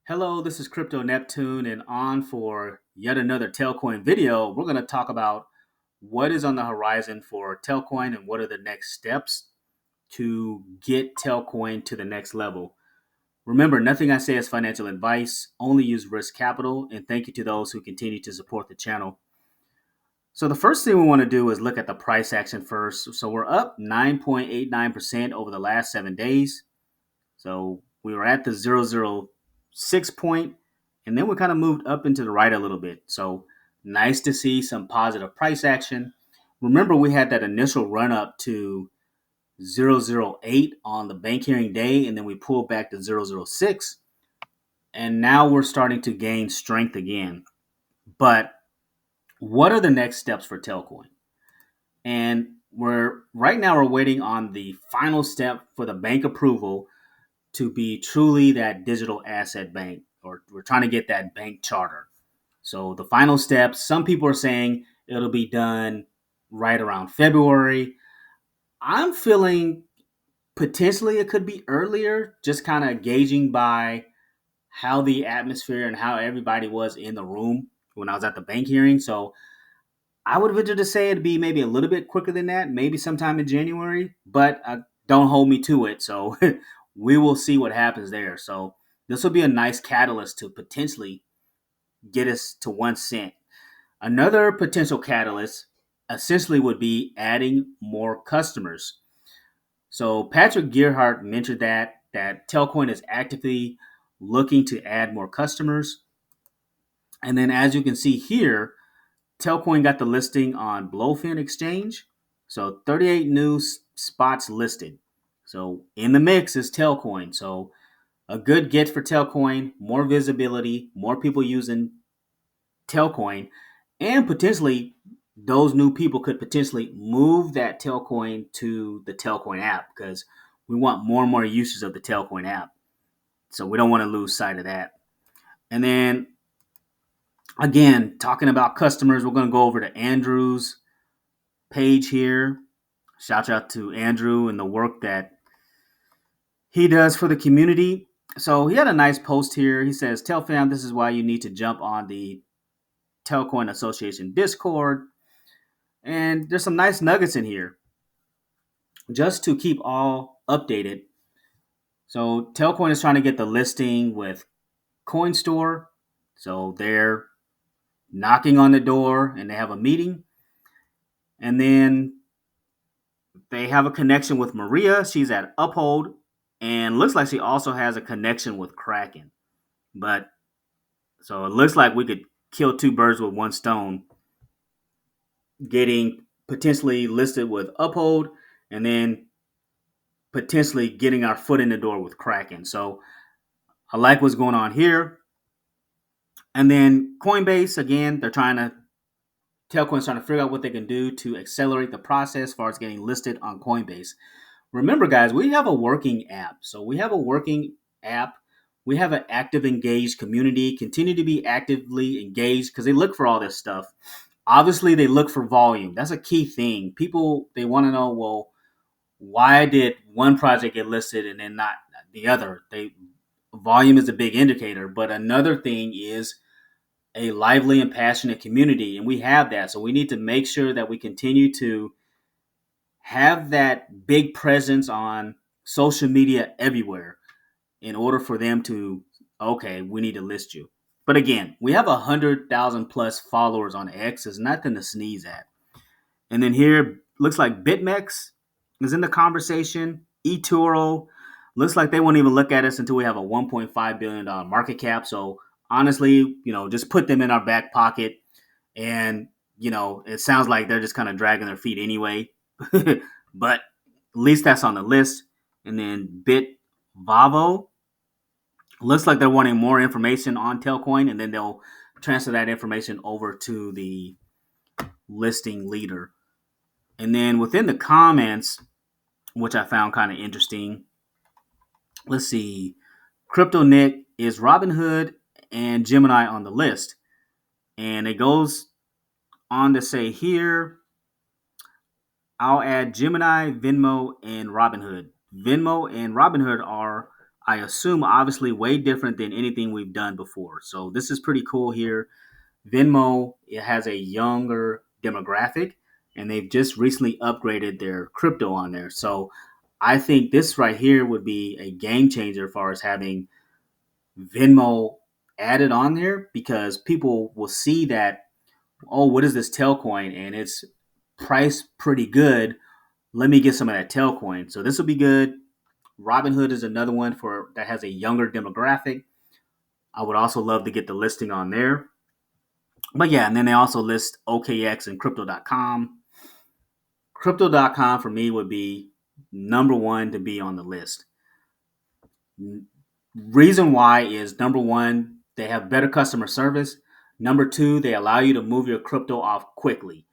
Hello, this is Crypto Neptune, and on for yet another Telcoin video. We're going to talk about what is on the horizon for Telcoin and what are the next steps to get Telcoin to the next level. Remember, nothing I say is financial advice, only use risk capital, and thank you to those who continue to support the channel. So, the first thing we want to do is look at the price action first. So, we're up 9.89% over the last 7 days. So we were at the 006 point, and then we kind of moved up into the right a little bit. So nice to see some positive price action. Remember, we had that initial run up to 008 on the bank hearing day, and then we pulled back to 006. And now we're starting to gain strength again. But what are the next steps for Telcoin? And we're waiting on the final step for the bank approval to be truly that digital asset bank, or we're trying to get that bank charter. So the final steps, some people are saying it'll be done right around February. I'm feeling potentially it could be earlier, just kind of gauging by how the atmosphere and how everybody was in the room when I was at the bank hearing. So I would venture to say it'd be maybe a little bit quicker than that, maybe sometime in January, but don't hold me to it. So we will see what happens there. So this will be a nice catalyst to potentially get us to 1 cent. Another potential catalyst essentially would be adding more customers. So Patrick Gearhart mentioned that Telcoin is actively looking to add more customers. And then as you can see here, Telcoin got the listing on Blowfin Exchange. So 38 new spots listed. So in the mix is Telcoin. So a good get for Telcoin, more visibility, more people using Telcoin, and potentially those new people could potentially move that Telcoin to the Telcoin app because we want more and more uses of the Telcoin app. So we don't want to lose sight of that. And then again, talking about customers, we're going to go over to Andrew's page here. Shout out to Andrew and the work that he does for the community. So he had a nice post here. He says, "Tell fam, this is why you need to jump on the Telcoin Association Discord." And there's some nice nuggets in here just to keep all updated. So Telcoin is trying to get the listing with CoinStore. So they're knocking on the door and they have a meeting. And then they have a connection with Maria. She's at Uphold. And looks like she also has a connection with Kraken. But so it looks like we could kill two birds with one stone, getting potentially listed with Uphold and then potentially getting our foot in the door with Kraken. So I like what's going on here. And then Coinbase, again, Telcoin's trying to figure out what they can do to accelerate the process as far as getting listed on Coinbase. Remember, guys, we have a working app. So we have a working app. We have an active, engaged community. Continue to be actively engaged because they look for all this stuff. Obviously, they look for volume. That's a key thing. People, they want to know, well, why did one project get listed and then not the other? Volume is a big indicator, but another thing is a lively and passionate community, and we have that. So we need to make sure that we continue to have that big presence on social media everywhere in order for them to, okay, we need to list you. But again, we have 100,000 plus followers on X. It's nothing to sneeze at. And then here looks like BitMEX is in the conversation. eToro looks like they won't even look at us until we have a $1.5 billion market cap. So honestly, just put them in our back pocket. And, it sounds like they're just kind of dragging their feet anyway. But at least that's on the list. And then BitVavo looks like they're wanting more information on Telcoin, and then they'll transfer that information over to the listing leader. And then within the comments, which I found kind of interesting, let's see. Crypto Nick is Robinhood and Gemini on the list. And it goes on to say here, I'll add Gemini, Venmo, and Robinhood. Venmo and Robinhood are I assume obviously way different than anything we've done before. So this is pretty cool here. Venmo, it has a younger demographic, and they've just recently upgraded their crypto on there. So I think this right here would be a game changer as far as having Venmo added on there, because people will see that, oh, what is this Telcoin? And it's priced pretty good. Let me get some of that Telcoin. So this will be good. Robinhood is another one for that has a younger demographic. I would also love to get the listing on there. But yeah, and then they also list OKX and crypto.com. Crypto.com for me would be number one to be on the list. Reason why is, number one, they have better customer service. Number two, they allow you to move your crypto off quickly.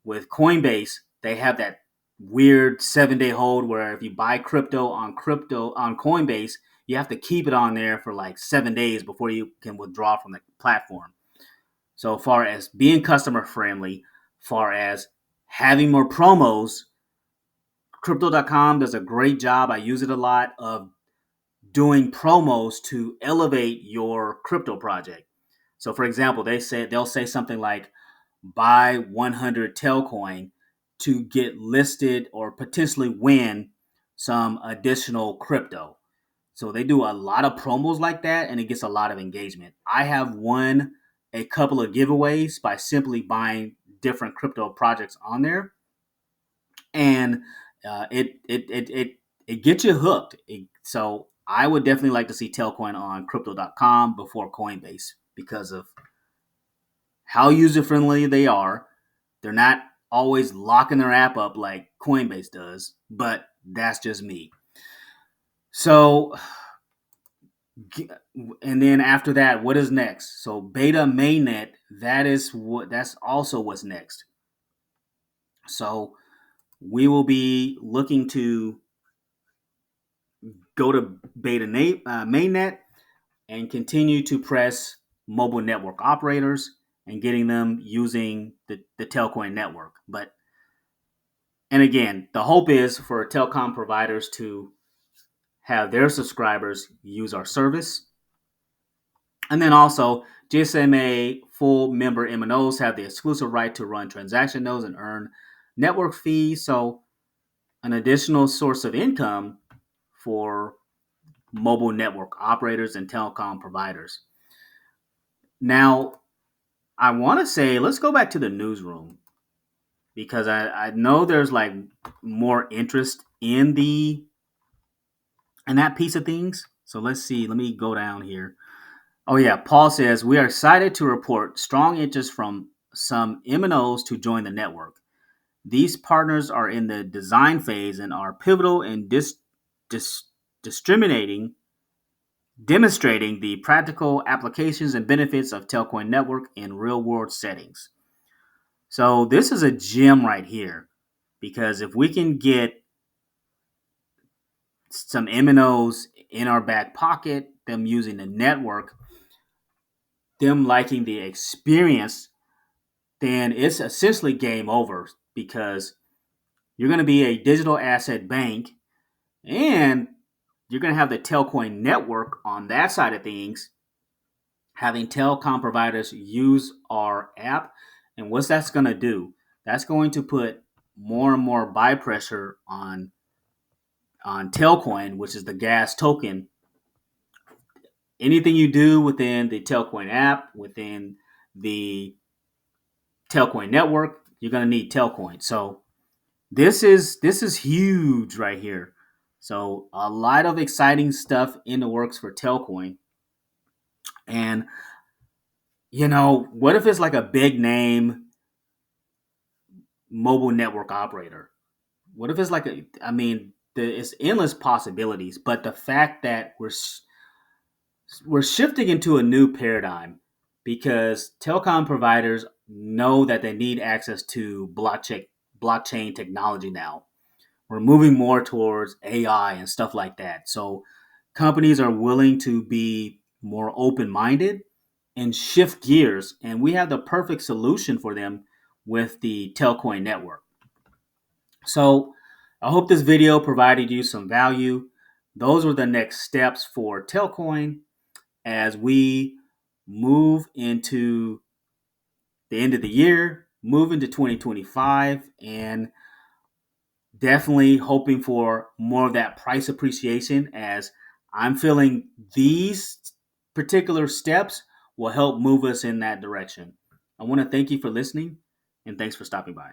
With Coinbase, they have that weird 7-day hold where if you buy crypto on Coinbase, you have to keep it on there for like 7 days before you can withdraw from the platform. So far as being customer friendly, far as having more promos, crypto.com does a great job. I use it a lot of doing promos to elevate your crypto project. So for example, they'll say something like buy 100 Telcoin to get listed or potentially win some additional crypto. So they do a lot of promos like that, and it gets a lot of engagement. I have won a couple of giveaways by simply buying different crypto projects on there, and it gets you hooked. So I would definitely like to see Telcoin on Crypto.com before Coinbase because of how user friendly they are. They're not always locking their app up like Coinbase does, but that's just me. So, and then after that, what is next? So beta mainnet, that's also what's next. So we will be looking to go to mainnet and continue to press mobile network operators and getting them using the Telcoin network. And again, the hope is for telecom providers to have their subscribers use our service. And then also, GSMA full member MNOs have the exclusive right to run transaction nodes and earn network fees. So, an additional source of income for mobile network operators and telecom providers. Now, I want to say, let's go back to the newsroom because I know there's like more interest in that piece of things. So let's see. Let me go down here. Oh yeah, Paul says we are excited to report strong interest from some MNOs to join the network. These partners are in the design phase and are pivotal in discriminating demonstrating the practical applications and benefits of Telcoin network in real-world settings. So this is a gem right here, because if we can get some MNOs in our back pocket, them using the network, them liking the experience, then it's essentially game over, because you're going to be a digital asset bank and you're going to have the Telcoin network on that side of things, having telecom providers use our app. And what's that's going to do? That's going to put more and more buy pressure on Telcoin, which is the gas token. Anything you do within the Telcoin app, within the Telcoin network, you're going to need Telcoin. So this is huge right here. So a lot of exciting stuff in the works for Telcoin. And what if it's like a big name mobile network operator? What if it's like it's endless possibilities, but the fact that we're shifting into a new paradigm because telecom providers know that they need access to blockchain technology now. We're moving more towards AI and stuff like that. So companies are willing to be more open-minded and shift gears, and we have the perfect solution for them with the Telcoin network. So I hope this video provided you some value. those are the next steps for Telcoin as we move into the end of the year, move into 2025, and definitely hoping for more of that price appreciation as I'm feeling these particular steps will help move us in that direction. I want to thank you for listening and thanks for stopping by.